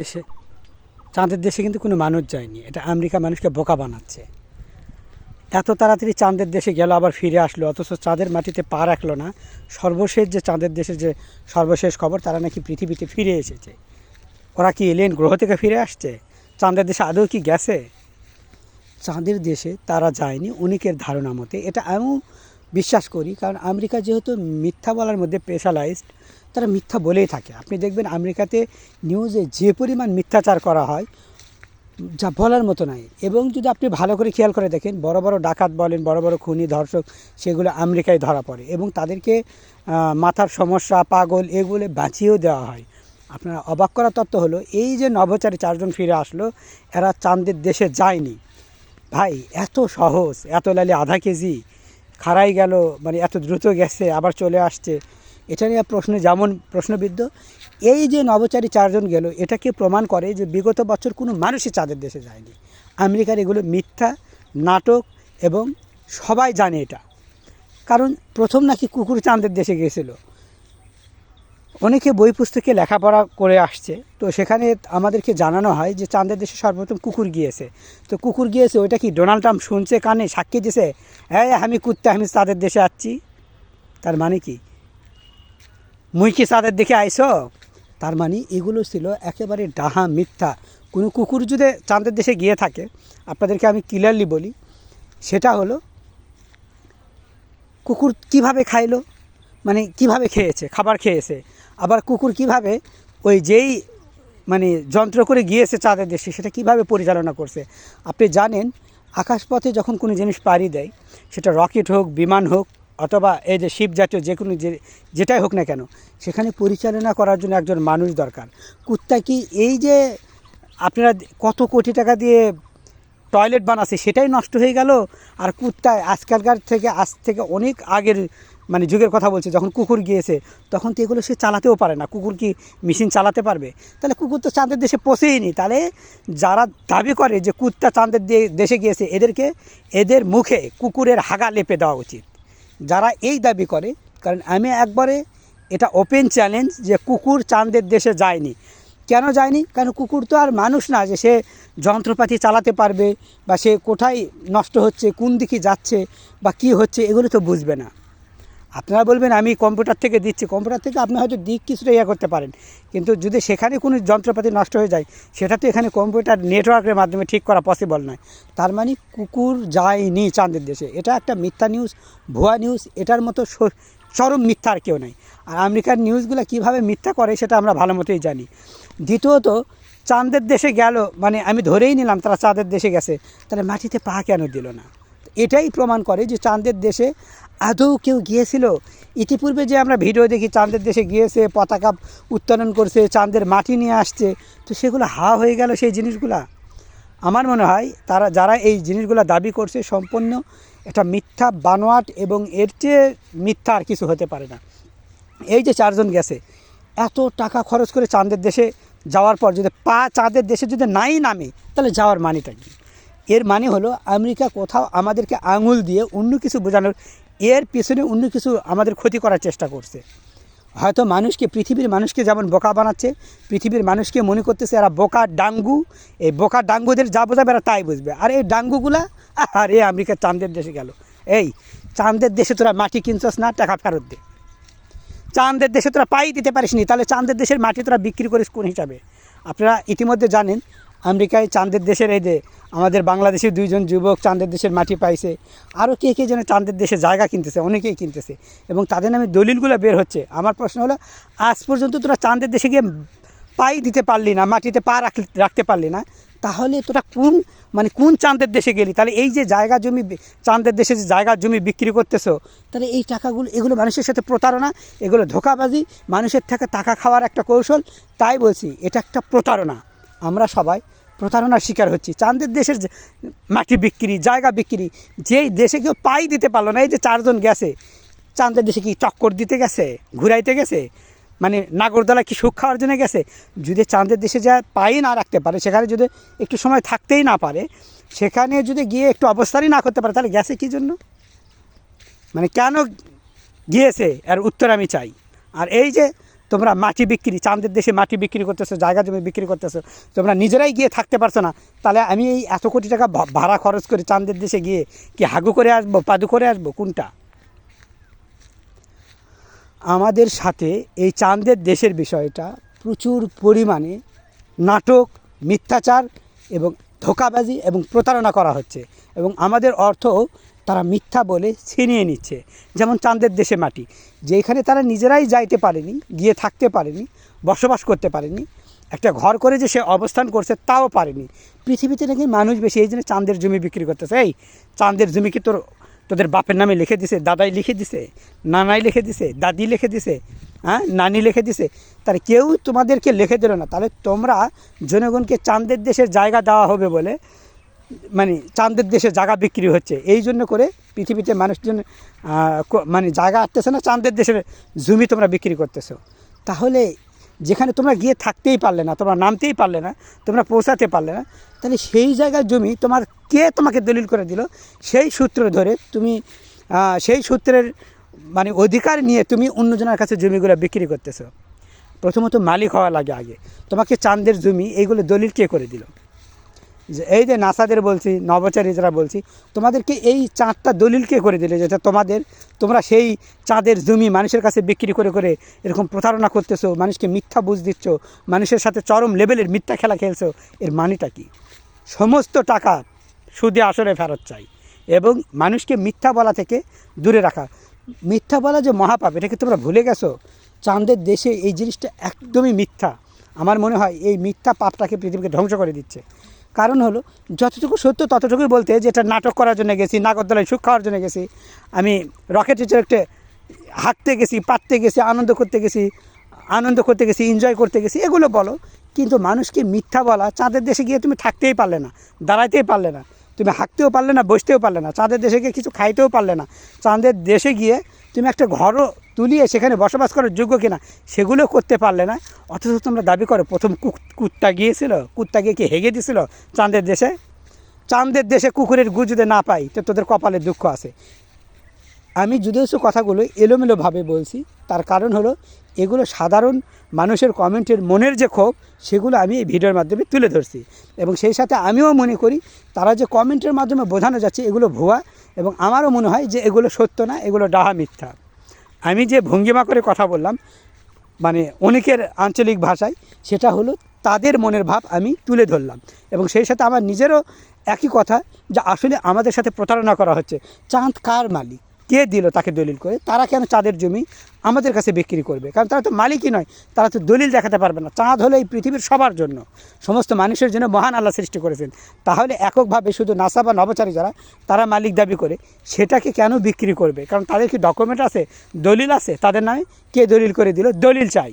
দেশে চাঁদের দেশে কিন্তু কোনো মানুষ যায়নি, এটা আমেরিকা মানুষকে বোকা বানাচ্ছে। এত তাড়াতাড়ি চাঁদের দেশে গেল আবার ফিরে আসলো, অথচ চাঁদের মাটিতে পা রাখলো না। সর্বশেষ যে চাঁদের দেশের যে সর্বশেষ খবর, তারা নাকি পৃথিবীতে ফিরে এসেছে। ওরা কি এলিয়েন গ্রহ থেকে ফিরে আসছে? চাঁদের দেশে আদৌ কি গেছে? চাঁদের দেশে তারা যায়নি অনেকের ধারণা মতে, এটা আমিও বিশ্বাস করি। কারণ আমেরিকা যেহেতু মিথ্যা বলার মধ্যে স্পেশালাইজড, তারা মিথ্যা বলেই থাকে। আপনি দেখবেন আমেরিকাতে নিউজে যে পরিমাণ মিথ্যাচার করা হয়, যা বলার মতো নাই। এবং যদি আপনি ভালো করে খেয়াল করে দেখেন, বড় বড় ডাকাত বলেন, বড় বড় খুনি ধর্ষক, সেগুলো আমেরিকায় ধরা পড়ে এবং তাদেরকে মাথার সমস্যা, পাগল, এগুলো বাঁচিয়েও দেওয়া হয়। আপনারা অবাক করা তথ্য হলো, এই যে নভোচারী 4 জন ফিরে আসলো, এরা চাঁদের দেশে যায়নি। ভাই, এত সহজ, এত লালি আধা কেজি খাড়াই গেল, মানে এত দ্রুত গেছে আবার চলে আসছে, এটা নিয়ে প্রশ্ন যেমন প্রশ্নবিদ্ধ। এই যে নভোচারী 4 জন গেল, এটাকে প্রমাণ করে যে বিগত বছর কোনো মানুষই চাঁদের দেশে যায়নি। আমেরিকার এগুলো মিথ্যা নাটক, এবং সবাই জানে এটা। কারণ প্রথম নাকি কুকুর চাঁদের দেশে গিয়েছিল। অনেকে বই পুস্তকে লেখাপড়া করে আসছে, তো সেখানে আমাদেরকে জানানো হয় যে চাঁদের দেশে সর্বপ্রথম কুকুর গিয়েছে। তো কুকুর গিয়েছে, ওইটা কি ডোনাল্ড ট্রাম্প শুনছে, কানে সাক্ষী দিছে, হ্যাঁ আমি কুত্তে, আমি চাঁদের দেশে আসছি? তার মানে কি মুই কি চাঁদের দিকে আইসো? তার মানে এগুলো ছিল একেবারে ডাহা মিথ্যা। কোনো কুকুর যদি চাঁদের দেশে গিয়ে থাকে, আপনাদেরকে আমি ক্লিয়ারলি বলি, সেটা হলো কুকুর কিভাবে খাইলো, মানে কিভাবে খেয়েছে, খাবার খেয়েছে। আবার কুকুর কিভাবে ওই যেই মানে যন্ত্র করে গিয়েছে চাঁদের দেশে, সেটা কিভাবে পরিচালনা করছে। আপনি জানেন, আকাশপথে যখন কোনো জিনিস পাড়ি দেয়, সেটা রকেট হোক, বিমান হোক, অথবা এই যে শিপ জাতীয় যে কোনো যেটাই হোক না কেন, সেখানে পরিচালনা করার জন্য একজন মানুষ দরকার। কুত্তা কি এই যে আপনারা কত কোটি টাকা দিয়ে টয়লেট বানাচ্ছে, সেটাই নষ্ট হয়ে গেল? আর কুত্তায় আজকালকার থেকে আজ থেকে অনেক আগের মানে যুগের কথা বলছে, যখন কুকুর গিয়েছে তখন তো এগুলো সে চালাতেও পারে না। কুকুর কি মেশিন চালাতে পারবে? তাহলে কুকুর তো চাঁদের দেশে পৌঁছেইনি। তাহলে যারা দাবি করে যে কুত্তা চাঁদের দেশে গিয়েছে, এদেরকে এদের মুখে কুকুরের হাগা লেপে দেওয়া উচিত, যারা এই দাবি করে। কারণ আমি একবারে এটা ওপেন চ্যালেঞ্জ যে কুকুর চাঁদের দেশে যায়নি। কেন যায়নি? কারণ কুকুর তো আর মানুষ না যে সে যন্ত্রপাতি চালাতে পারবে, বা সে কোথায় নষ্ট হচ্ছে, কোন দিকে যাচ্ছে, বা কি হচ্ছে, এগুলো তো বুঝবে না। আপনারা বলবেন আমি কম্পিউটার থেকে দিচ্ছি, কম্পিউটার থেকে আপনি হয়তো দিক কিছুটা ইয়ে করতে পারেন, কিন্তু যদি সেখানে কোনো যন্ত্রপাতি নষ্ট হয়ে যায়, সেটা তো এখানে কম্পিউটার নেটওয়ার্কের মাধ্যমে ঠিক করা পসিবল নয়। তার মানে কুকুর যায়নি চাঁদের দেশে। এটা একটা মিথ্যা নিউজ, ভুয়া নিউজ। এটার মতো চরম মিথ্যা আর কেউ নেই। আর আমেরিকার নিউজগুলো কীভাবে মিথ্যা করে সেটা আমরা ভালো মতোই জানি। দ্বিতীয়ত, চাঁদের দেশে গেল মানে আমি ধরেই নিলাম তারা চাঁদের দেশে গেছে, তাহলে মাটিতে পা কেন দিল না? এটাই প্রমাণ করে যে চাঁদের দেশে আদৌ কেউ গিয়েছিল। ইতিপূর্বে যে আমরা ভিডিও দেখি চাঁদের দেশে গিয়েছে, পতাকা উত্তোলন করছে, চাঁদের মাটি নিয়ে আসছে, তো সেগুলো হাওয়া হয়ে গেল সেই জিনিসগুলা। আমার মনে হয় তারা যারা এই জিনিসগুলো দাবি করছে, সম্পূর্ণ এটা মিথ্যা বানোয়াট, এবং এর চেয়ে মিথ্যা আর কিছু হতে পারে না। এই যে 4 জন গেছে, এত টাকা খরচ করে চাঁদের দেশে যাওয়ার পর যদি পা চাঁদের দেশে যদি নাই নামে, তাহলে যাওয়ার মানেটা কী? এর মানে হলো আমেরিকা কোথাও আমাদেরকে আঙুল দিয়ে অন্য কিছু বোঝানোর, এর পেছনে অন্য কিছু আমাদের ক্ষতি করার চেষ্টা করছে। হয়তো মানুষকে, পৃথিবীর মানুষকে যেমন বোকা বানাচ্ছে, পৃথিবীর মানুষকে মনে করতেছে এরা বোকা ডাঙ্গু। এই বোকা ডাঙ্গুদের যা বোঝাবে এরা তাই বুঝবে। আর এই ডাঙ্গুগুলা আর এই আমেরিকা চাঁদের দেশে গেল। এই চাঁদের দেশে তোরা মাটি কিনছস না, টাকা ফেরত দে। চাঁদের দেশে তোরা পাই দিতে পারিস নি, তাহলে চাঁদের দেশের মাটি তোরা বিক্রি করিস কোন হিসাবে? আপনারা ইতিমধ্যে জানেন, আমেরিকায় চাঁদের দেশের এই যে আমাদের বাংলাদেশের 2 জন যুবক চাঁদের দেশের মাটি পাইছে। আরও কে কে যেন চাঁদের দেশে জায়গা কিনতেছে, অনেকেই কিনতেছে, এবং তাদের নামে দলিলগুলো বের হচ্ছে। আমার প্রশ্ন হলো, আজ পর্যন্ত তোরা চাঁদের দেশে গিয়ে পাই দিতে পারলি না, মাটিতে পা রাখতে পারলি না, তাহলে তোরা কোন চাঁদের দেশে গেলি? তাহলে এই যে জায়গা জমি, চাঁদের দেশে যে জায়গা জমি বিক্রি করতেছো, তাহলে এই টাকাগুলো, এগুলো মানুষের সাথে প্রতারণা, এগুলো ধোঁকাবাজি, মানুষের থেকে টাকা খাওয়ার একটা কৌশল। তাই বলছি, এটা একটা প্রতারণা। আমরা সবাই প্রতারণার শিকার হচ্ছি। চাঁদের দেশের মাটি বিক্রি, জায়গা বিক্রি, যেই দেশে কেউ পাই দিতে পারলো না। এই যে 4 জন গেছে চাঁদের দেশে, কি চক্কর দিতে গেছে, ঘুরাইতে গেছে, মানে নাগরদোলা কি সুখ খাওয়ার জন্য গেছে? যদি চাঁদের দেশে যা পাই না রাখতে পারে, সেখানে যদি একটু সময় থাকতেই না পারে, সেখানে যদি গিয়ে একটু অবস্থানই না করতে পারে, তাহলে গেছে কী জন্য? মানে কেন গিয়েছে, এর উত্তর আমি চাই। আর এই যে তোমরা মাটি বিক্রি, চাঁদের দেশে মাটি বিক্রি করতেছো, জায়গা জমি বিক্রি করতেছো, তোমরা নিজেরাই গিয়ে থাকতে পারছো না, তাহলে আমি এই এত কোটি টাকা ভাড়া খরচ করে চাঁদের দেশে গিয়ে কি হাগু করে আসবো, পাদু করে আসবো, কোনটা? আমাদের সাথে এই চাঁদের দেশের বিষয়টা প্রচুর পরিমাণে নাটক, মিথ্যাচার এবং ধোঁকাবাজি এবং প্রতারণা করা হচ্ছে, এবং আমাদের অর্থ তারা মিথ্যা বলে ছিনিয়ে নিচ্ছে। যেমন চাঁদের দেশে মাটি, যেখানে তারা নিজেরাই যাইতে পারেনি, গিয়ে থাকতে পারেনি, বসবাস করতে পারেনি, একটা ঘর করে যে সে অবস্থান করছে তাও পারেনি। পৃথিবীতে নাকি মানুষ বেশি, এই জন্য চাঁদের জমি বিক্রি করতেছে। এই চাঁদের জমি কি তোদের বাপের নামে লিখে দিছে, দাদাই লিখে দিছে, নানাই লিখে দিছে, দাদি লিখে দিছে, হ্যাঁ নানি লিখে দিছে? তাহলে কেউ তোমাদেরকে লিখে দিল না, তাহলে তোমরা জনগণকে চাঁদের দেশের জায়গা দেওয়া হবে বলে, মানে চাঁদের দেশে জায়গা বিক্রি হচ্ছে, এই জন্য করে পৃথিবীতে মানুষজন মানে জায়গা আসতেছে না, চাঁদের দেশের জমি তোমরা বিক্রি করতেছো। তাহলে যেখানে তোমরা গিয়ে থাকতেই পারলে না, তোমরা নামতেই পারলে না, তোমরা পৌঁছাতে পারলে না, তাহলে সেই জায়গার জমি তোমাকে দলিল করে দিল? সেই সূত্র ধরে তুমি সেই সূত্রের মানে অধিকার নিয়ে তুমি অন্যজনের কাছে জমিগুলো বিক্রি করতেছো। প্রথমত মালিক হওয়া লাগে আগে। তোমাকে চাঁদের জমি এইগুলো দলিল কে করে দিল? যে এই যে নাসাদের বলছি, নভোচারী যারা বলছি, তোমাদেরকে এই চাঁদটা দলিল কে করে দিলে যেটা তোমরা সেই চাঁদের জমি মানুষের কাছে বিক্রি করে করে এরকম প্রতারণা করতেছো, মানুষকে মিথ্যা বুঝ দিচ্ছ, মানুষের সাথে চরম লেভেলের মিথ্যা খেলা খেলছো। এর মানেটা কি? সমস্ত টাকা সুদে আসলে ফেরত চাই, এবং মানুষকে মিথ্যা বলা থেকে দূরে রাখা। মিথ্যা বলা যে মহাপাপ, এটাকে তোমরা ভুলে গেছো? চাঁদের দেশে এই জিনিসটা একদমই মিথ্যা। আমার মনে হয় এই মিথ্যা পাপটাকে পৃথিবীকে ধ্বংস করে দিচ্ছে। কারণ হলো, যতটুকু সত্য ততটুকুই বলতে, যেটা নাটক করার জন্য গেছি, নাগরদোলায় সুখ খাওয়ার জন্য গেছি, আমি রকেটের একটা হাঁটতে গেছি, পাততে গেছি, আনন্দ করতে গেছি, এনজয় করতে গেছি, এগুলো বলো। কিন্তু মানুষকে মিথ্যা বলা, চাঁদের দেশে গিয়ে তুমি থাকতেই পারলে না, দাঁড়াইতেই পারলে না, তুমি হাঁটতেও পারলে না, বসতেও পারলে না, চাঁদের দেশে গিয়ে কিছু খাইতেও পারলে না, চাঁদের দেশে গিয়ে তুমি একটা ঘরও তুলিয়ে সেখানে বসবাস করার যোগ্য কিনা সেগুলো করতে পারলে না। অথচ তোমরা দাবি করো প্রথম কুত্তা গিয়ে কি হেগে দিয়েছিল চাঁদের দেশে? চাঁদের দেশে কুকুরের গু যদি না পাই তো তোদের কপালে দুঃখ আছে। আমি যদিও কথাগুলো এলোমেলোভাবে বলছি, তার কারণ হলো এগুলো সাধারণ মানুষের কমেন্টের মনের যে ক্ষোভ, সেগুলো আমি এই ভিডিওর মাধ্যমে তুলে ধরছি। এবং সেই সাথে আমিও মনে করি তারা যে কমেন্টের মাধ্যমে বোঝানো যাচ্ছে এগুলো ভুয়া, এবং আমারও মনে হয় যে এগুলো সত্য না, এগুলো ডাহা মিথ্যা। আমি যে ভঙ্গিমা করে কথা বললাম, মানে অনেকের আঞ্চলিক ভাষায়, সেটা হলো তাদের মনের ভাব আমি তুলে ধরলাম। এবং সেই সাথে আমার নিজেরও একই কথা, যে আসলে আমাদের সাথে প্রতারণা করা হচ্ছে। চাঁদ কার মালিক? কে দিল তাকে দলিল করে? তারা কেন চাঁদের জমি আমাদের কাছে বিক্রি করবে? কারণ তারা তো মালিকই নয়, তারা তো দলিল দেখাতে পারবে না। চাঁদ হলো এই পৃথিবীর সবার জন্য, সমস্ত মানুষের জন্য মহান আল্লাহ সৃষ্টি করেছেন। তাহলে এককভাবে শুধু নাসা বা নভোচারী যারা, তারা মালিক দাবি করে সেটাকে কেন বিক্রি করবে? কারণ তাদের কি ডকুমেন্ট আছে, দলিল আছে তাদের নামে? কে দলিল করে দিল? দলিল চাই।